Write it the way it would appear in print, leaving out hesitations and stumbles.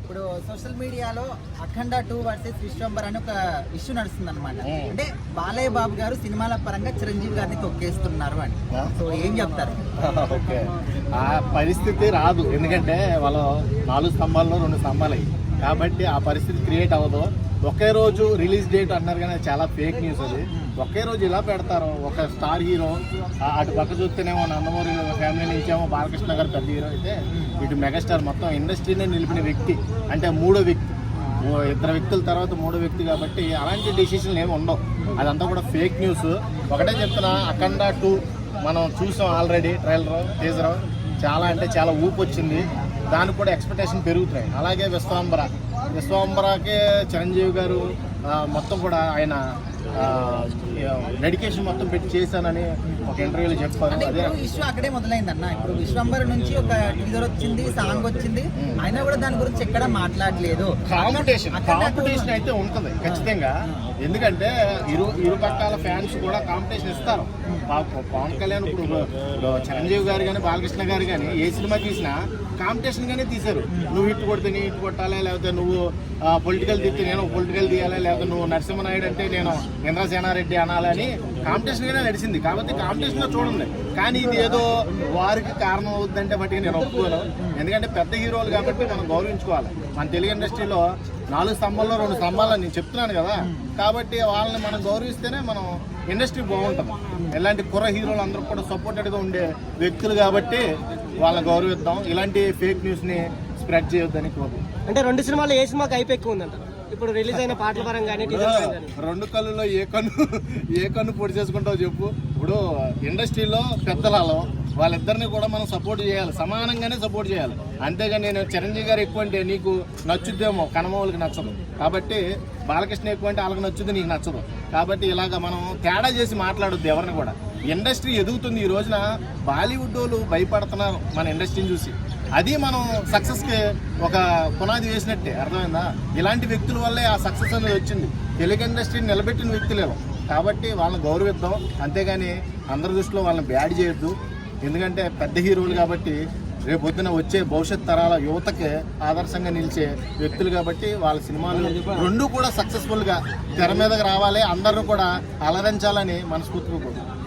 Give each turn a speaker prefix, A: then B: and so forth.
A: ఇప్పుడు సోషల్ మీడియాలో అఖండ 2 వర్సెస్ విశ్వంబర్ అని ఒక ఇష్యూ నడుస్తుంది అనమాట. అంటే బాలయ్య బాబు గారు సినిమాల పరంగా చిరంజీవి గారిని తొక్కేస్తున్నారు అని. సో ఏం చెప్తారు?
B: ఓకే, ఆ పరిస్థితి రాదు, ఎందుకంటే వాళ్ళు 4 స్తంభాల్లో 2 స్తంభాలు కాబట్టి ఆ పరిస్థితి క్రియేట్ అవ్వదు. ఒకే రోజు రిలీజ్ డేట్ అన్నారు కానీ చాలా ఫేక్ న్యూస్ అది. ఒకే రోజు ఇలా పెడతారు. ఒక స్టార్ హీరో అటు పక్క చూస్తేనేమో నందమూరి ఫ్యామిలీ నుంచేమో బాలకృష్ణ గారు పెద్ద హీరో అయితే, ఇటు మెగాస్టార్ మొత్తం ఇండస్ట్రీనే నిలిపిన వ్యక్తి, అంటే మూడో వ్యక్తి, 2 వ్యక్తుల తర్వాత మూడో వ్యక్తి కాబట్టి అలాంటి డెసిషన్లు ఏమి ఉండవు. అదంతా కూడా ఫేక్ న్యూస్. ఒకటే చెప్తున్నా, అఖండ 2 మనం చూసాం ఆల్రెడీ, ట్రైలర్ టీజర్ చాలా అంటే చాలా ఊపు వచ్చింది. దానికి కూడా ఎక్స్పెక్టేషన్ పెరుగుతున్నాయి. అలాగే విశ్వంబరాకే చిరంజీవి గారు మొత్తం కూడా ఆయన డెడికేషన్ మొత్తం పెట్టి చేశానని ఒక ఇంటర్వ్యూలో చెప్పారు.
A: అదే ఇష్యూ అక్కడే మొదలైందన్న. ఇప్పుడు విశ్వంబర్ నుంచి ఒక టీజర్ వచ్చింది, సాంగ్ వచ్చింది, అయినా కూడా దాని గురించి ఎక్కడ మాట్లాడలేదు.
B: కాంపిటీషన్ అయితే ఉంటుంది ఖచ్చితంగా, ఎందుకంటే ఇరు పక్కల ఫ్యాన్స్ కూడా కాంపిటీషన్ ఇస్తారు. పవన్ కళ్యాణ్ ఇప్పుడు చిరంజీవి గారు కానీ బాలకృష్ణ గారు కానీ ఏ సినిమా తీసినా కాంపిటీషన్ గానే తీశారు. నువ్వు హిట్ కొడితే నీ హిట్ కొట్టాలా, లేకపోతే నువ్వు పొలిటికల్ తీస్తే నేను పొలిటికల్ తీయాలా, లేకపోతే నువ్వు నరసింహనాయుడు అంటే నేను ఇంద్రసేనారెడ్డి అనాలని కాంపిటీషన్ గానే నడిచింది. కాబట్టి కాంపిటీషన్ లో చూడండి. కానీ ఇది ఏదో వారికి కారణం అవుతుందంటే మట్టికి నేను ఒప్పుకోను. ఎందుకంటే పెద్ద హీరోలు కాబట్టి మనం గౌరవించుకోవాలి. మన తెలుగు ఇండస్ట్రీలో 4 స్తంభాల్లో 2 స్తంభాలని నేను చెప్తున్నాను కదా. కాబట్టి వాళ్ళని మనం గౌరవిస్తేనే మనం ఇండస్ట్రీ బాగుంటుంది. ఇలాంటి కుర్ర హీరోలు అందరూ కూడా సపోర్టెడ్గా ఉండే వ్యక్తులు కాబట్టి వాళ్ళని గౌరవిద్దాం. ఇలాంటి ఫేక్ న్యూస్ని స్ప్రెడ్ చేయొద్దని కోరు.
C: అంటే 2 సినిమాలు ఏ సినిమాకి హైప్ ఎక్కువ ఉందంట ఇప్పుడు రిలీజ్ అయిన పాటల పరంగా?
B: 2 కళ్ళులో ఏ కన్ను పొడి చేసుకుంటావు చెప్పు. ఇప్పుడు ఇండస్ట్రీలో పెద్దలలో వాళ్ళిద్దరిని కూడా మనం సపోర్ట్ చేయాలి, సమానంగానే సపోర్ట్ చేయాలి. అంతేగాని నేను చిరంజీవి గారు ఎక్కువ అంటే నీకు నచ్చుద్దేమో, కనమవులకి నచ్చదు. కాబట్టి బాలకృష్ణ ఎక్కువ అంటే వాళ్ళకి నచ్చుద్ది, నీకు నచ్చదు. కాబట్టి ఇలాగ మనం తేడా చేసి మాట్లాడొద్దు ఎవరిని కూడా. ఇండస్ట్రీ ఎదుగుతుంది. ఈ రోజున బాలీవుడ్ వాళ్ళు భయపడుతున్నారు మన ఇండస్ట్రీని చూసి. అది మనం సక్సెస్కి ఒక పునాది వేసినట్టే, అర్థమైందా? ఇలాంటి వ్యక్తుల వల్లే ఆ సక్సెస్ అనేది వచ్చింది. తెలుగు ఇండస్ట్రీని నిలబెట్టిన వ్యక్తులేవు. కాబట్టి వాళ్ళని గౌరవిద్దాం, అంతేగాని అందరి దృష్టిలో వాళ్ళని బ్యాడ్ చేయొద్దు. ఎందుకంటే పెద్ద హీరోలు కాబట్టి రేపు పొద్దున వచ్చే భవిష్యత్ తరాల యువతకి ఆదర్శంగా నిలిచే వ్యక్తులు కాబట్టి వాళ్ళ సినిమాలు 2 కూడా సక్సెస్ఫుల్గా తెర మీదకి రావాలి, అందరూ కూడా అలరించాలని మనస్ఫూర్తిగా కోరుకుంటున్నాను.